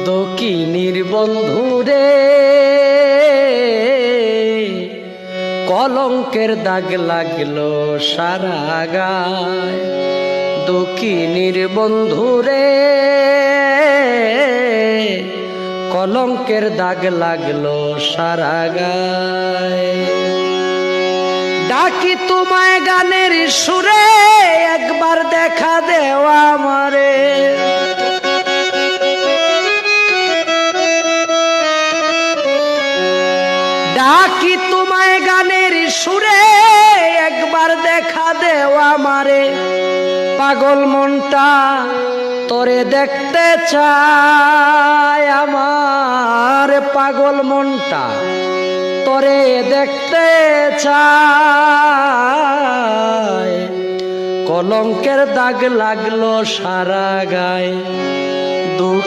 দক্ষিণীর বন্ধুরে কলঙ্কের দাগ লাগলো সারা গায়। দক্ষিণীর বন্ধুরে কলঙ্কের দাগ লাগলো সারা গায়। ডাকি তোমায় গানের সুরে একবার দেখা দেওয়া আমারে। ডাকি তোমায় গানের সুরে একবার দেখা দেওয়া আমারে। পাগল মনটা তোরে দেখতে চায়, আমার পাগল মনটা তোরে দেখতে চায়। কলঙ্কের দাগ লাগলো সারা গায়ে।